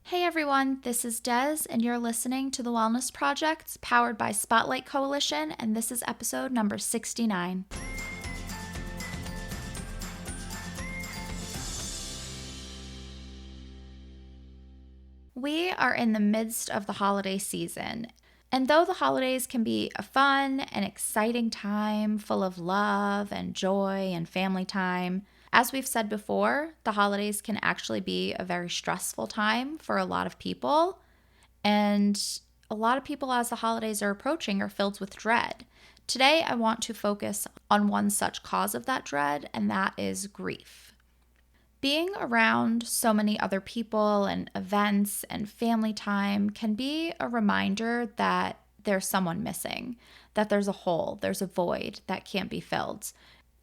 Hey everyone, this is Des, and you're listening to The Wellness Project, powered by Spotlight Coalition, and this is episode number 69. We are in the midst of the holiday season, and though the holidays can be a fun and exciting time full of love and joy and family time, as we've said before, the holidays can actually be a very stressful time for a lot of people. And a lot of people, as the holidays are approaching, are filled with dread. Today, I want to focus on one such cause of that dread, and that is grief. Being around so many other people and events and family time can be a reminder that there's someone missing, that there's a hole, there's a void that can't be filled.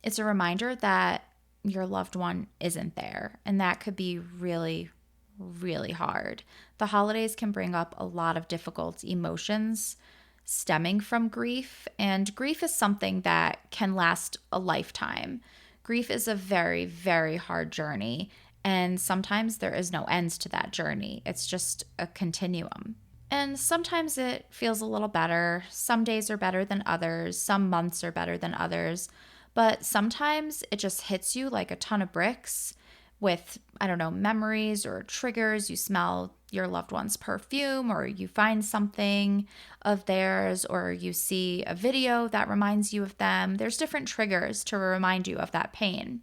It's a reminder that your loved one isn't there, and that could be really, really hard. The holidays can bring up a lot of difficult emotions stemming from grief, and grief is something that can last a lifetime. Grief is a very, very hard journey, and sometimes there is no end to that journey. It's just a continuum. And sometimes it feels a little better. Some days are better than others, some months are better than others, but sometimes it just hits you like a ton of bricks with, I don't know, memories or triggers. You smell your loved one's perfume, or you find something of theirs, or you see a video that reminds you of them. There's different triggers to remind you of that pain.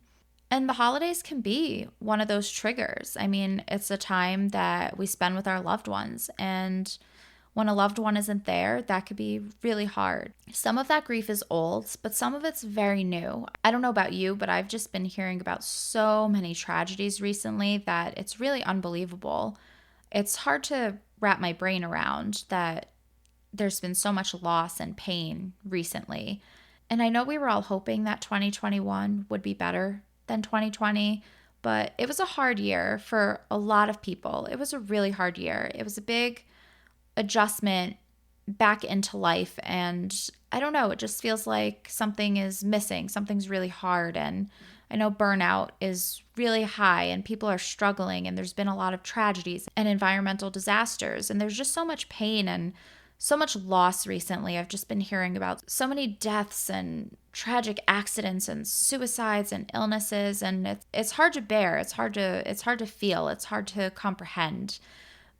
And the holidays can be one of those triggers. I mean, it's a time that we spend with our loved ones, and when a loved one isn't there, that could be really hard. Some of that grief is old, but some of it's very new. I don't know about you, but I've just been hearing about so many tragedies recently that it's really unbelievable. It's hard to wrap my brain around that there's been so much loss and pain recently. And I know we were all hoping that 2021 would be better than 2020, but it was a hard year for a lot of people. It was a really hard year. It was a big adjustment back into life, and I don't know, it just feels like something is missing, something's really hard. And I know burnout is really high and people are struggling, and there's been a lot of tragedies and environmental disasters, and there's just so much pain and so much loss recently. I've just been hearing about so many deaths and tragic accidents and suicides and illnesses, and it's hard to bear. It's hard to feel. It's hard to comprehend.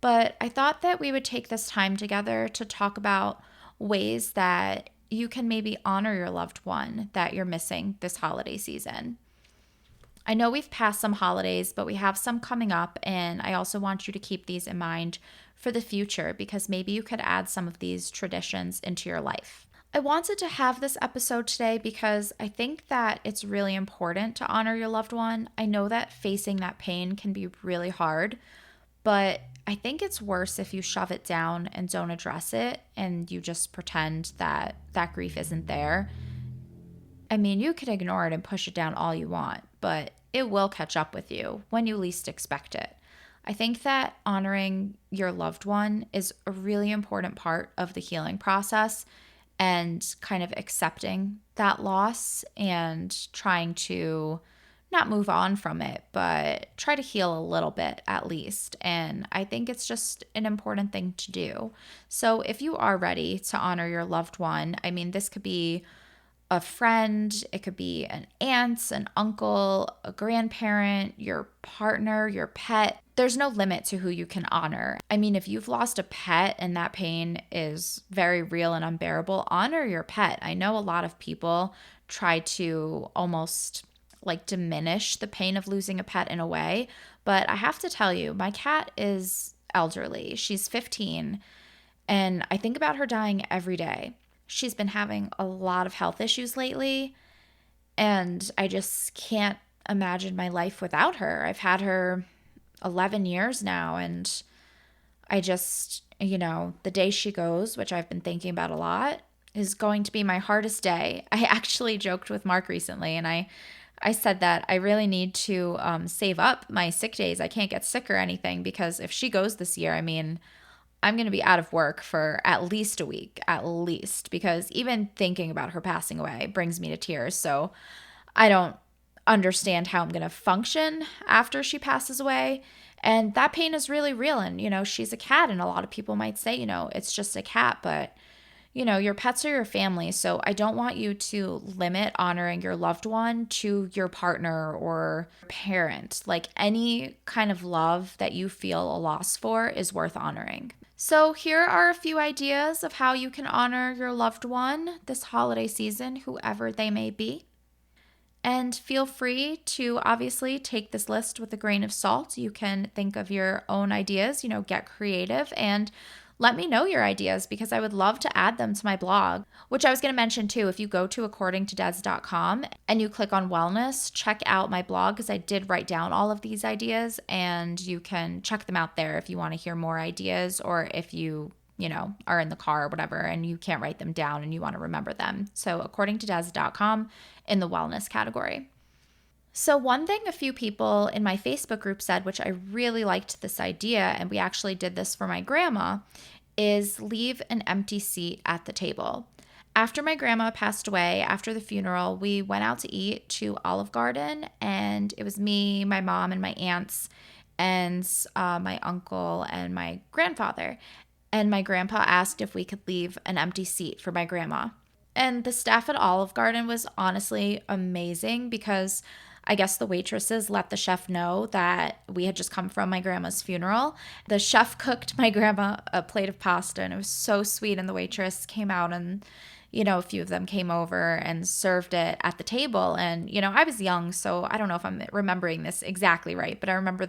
But I thought that we would take this time together to talk about ways that you can maybe honor your loved one that you're missing this holiday season. I know we've passed some holidays, but we have some coming up, and I also want you to keep these in mind for the future, because maybe you could add some of these traditions into your life. I wanted to have this episode today because I think that it's really important to honor your loved one. I know that facing that pain can be really hard, but I think it's worse if you shove it down and don't address it and you just pretend that that grief isn't there. I mean, you can ignore it and push it down all you want, but it will catch up with you when you least expect it. I think that honoring your loved one is a really important part of the healing process, and kind of accepting that loss and trying to not move on from it, but try to heal a little bit at least. And I think it's just an important thing to do. So if you are ready to honor your loved one, I mean, this could be a friend, it could be an aunt, an uncle, a grandparent, your partner, your pet. There's no limit to who you can honor. I mean, if you've lost a pet and that pain is very real and unbearable, honor your pet. I know a lot of people try to almost like diminish the pain of losing a pet in a way, but I have to tell you, my cat is elderly. She's 15, and I think about her dying every day. She's been having a lot of health issues lately, and I just can't imagine my life without her. I've had her 11 years now, and I just, the day she goes, which I've been thinking about a lot, is going to be my hardest day. I actually joked with Mark recently, and I said that I really need to save up my sick days. I can't get sick or anything, because if she goes this year, I mean, I'm going to be out of work for at least a week, at least, because even thinking about her passing away brings me to tears. So I don't understand how I'm going to function after she passes away. And that pain is really real. And, she's a cat, and a lot of people might say, it's just a cat, but your pets are your family. So I don't want you to limit honoring your loved one to your partner or parent. Like, any kind of love that you feel a loss for is worth honoring. So here are a few ideas of how you can honor your loved one this holiday season, whoever they may be. And feel free to obviously take this list with a grain of salt. You can think of your own ideas, get creative, and let me know your ideas because I would love to add them to my blog, which I was going to mention too. If you go to accordingtodez.com and you click on wellness, check out my blog because I did write down all of these ideas, and you can check them out there if you want to hear more ideas, or if you are in the car or whatever and you can't write them down and you want to remember them. So accordingtodez.com in the wellness category. So one thing a few people in my Facebook group said, which I really liked this idea, and we actually did this for my grandma, is leave an empty seat at the table. After my grandma passed away, after the funeral, we went out to eat to Olive Garden, and it was me, my mom, and my aunts, and my uncle and my grandfather. And my grandpa asked if we could leave an empty seat for my grandma. And the staff at Olive Garden was honestly amazing because I guess the waitresses let the chef know that we had just come from my grandma's funeral. The chef cooked my grandma a plate of pasta, and it was so sweet. And the waitress came out, and a few of them came over and served it at the table. And, I was young, so I don't know if I'm remembering this exactly right, but I remember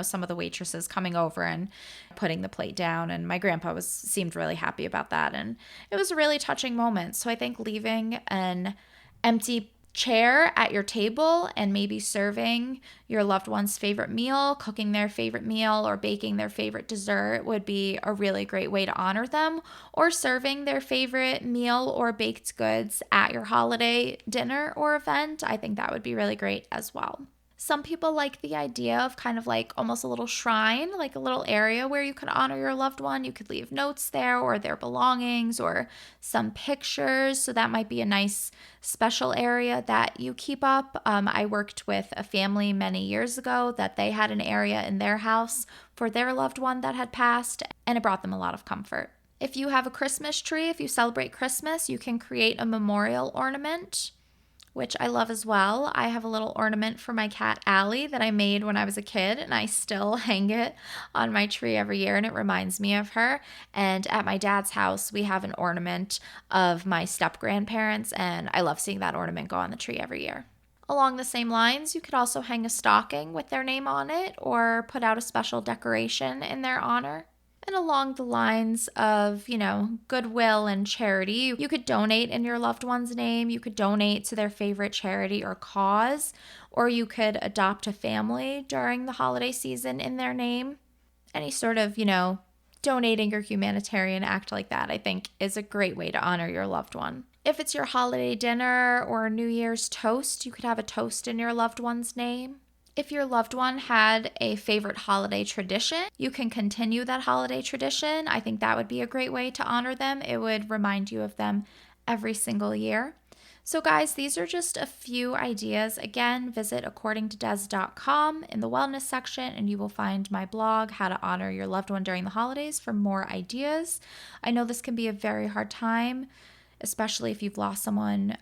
some of the waitresses coming over and putting the plate down, and my grandpa seemed really happy about that. And it was a really touching moment. So I think leaving an empty chair at your table and maybe serving your loved one's favorite meal, cooking their favorite meal, or baking their favorite dessert would be a really great way to honor them, or serving their favorite meal or baked goods at your holiday dinner or event. I think that would be really great as well. Some people like the idea of kind of like almost a little shrine, like a little area where you could honor your loved one. You could leave notes there, or their belongings, or some pictures. So that might be a nice special area that you keep up. I worked with a family many years ago that they had an area in their house for their loved one that had passed, and it brought them a lot of comfort. If you have a Christmas tree, if you celebrate Christmas, you can create a memorial ornament, which I love as well. I have a little ornament for my cat, Allie, that I made when I was a kid, and I still hang it on my tree every year, and it reminds me of her. And at my dad's house, we have an ornament of my step-grandparents, and I love seeing that ornament go on the tree every year. Along the same lines, you could also hang a stocking with their name on it, or put out a special decoration in their honor. And along the lines of, goodwill and charity, you could donate in your loved one's name. You could donate to their favorite charity or cause, or you could adopt a family during the holiday season in their name. Any sort of, donating your humanitarian act like that, I think, is a great way to honor your loved one. If it's your holiday dinner or New Year's toast, you could have a toast in your loved one's name. If your loved one had a favorite holiday tradition, you can continue that holiday tradition. I think that would be a great way to honor them. It would remind you of them every single year. So guys, these are just a few ideas. Again, visit accordingtodez.com in the wellness section, and you will find my blog, How to Honor Your Loved One During the Holidays, for more ideas. I know this can be a very hard time, especially if you've lost someone,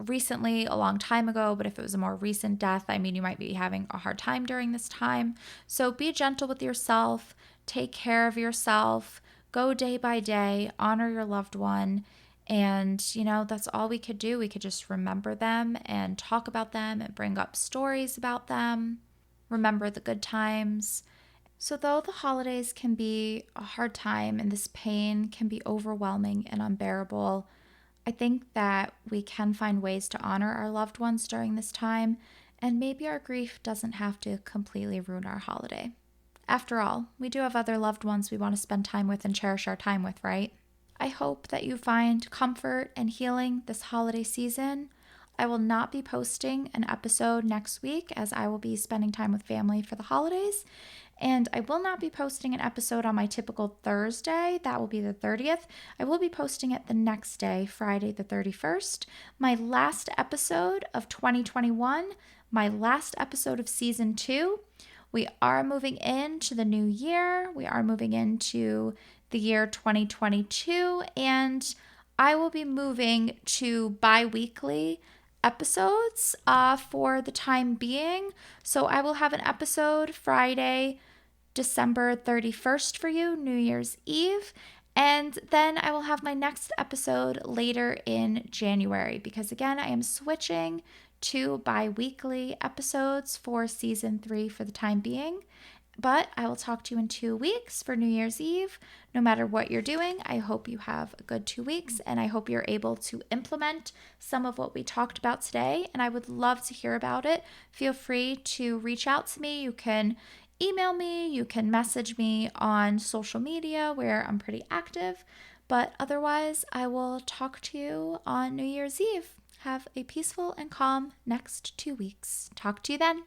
recently, a long time ago, but if it was a more recent death, you might be having a hard time during this time. So be gentle with yourself, take care of yourself, go day by day, honor your loved one. And, that's all we could do. We could just remember them and talk about them and bring up stories about them, remember the good times. So though the holidays can be a hard time and this pain can be overwhelming and unbearable, I think that we can find ways to honor our loved ones during this time, and maybe our grief doesn't have to completely ruin our holiday. After all, we do have other loved ones we want to spend time with and cherish our time with, right? I hope that you find comfort and healing this holiday season. I will not be posting an episode next week as I will be spending time with family for the holidays. And I will not be posting an episode on my typical Thursday. That will be the 30th. I will be posting it the next day, Friday the 31st. My last episode of 2021, my last episode of season 2, We are moving into the new year. We are moving into the year 2022, and I will be moving to bi-weekly episodes for the time being. So I will have an episode Friday, December 31st for you, New Year's Eve. And then I will have my next episode later in January because, again, I am switching to bi weekly episodes for season 3 for the time being. But I will talk to you in 2 weeks for New Year's Eve. No matter what you're doing, I hope you have a good 2 weeks and I hope you're able to implement some of what we talked about today. And I would love to hear about it. Feel free to reach out to me. You can email me, you can message me on social media where I'm pretty active. But otherwise, I will talk to you on New Year's Eve. Have a peaceful and calm next 2 weeks. Talk to you then.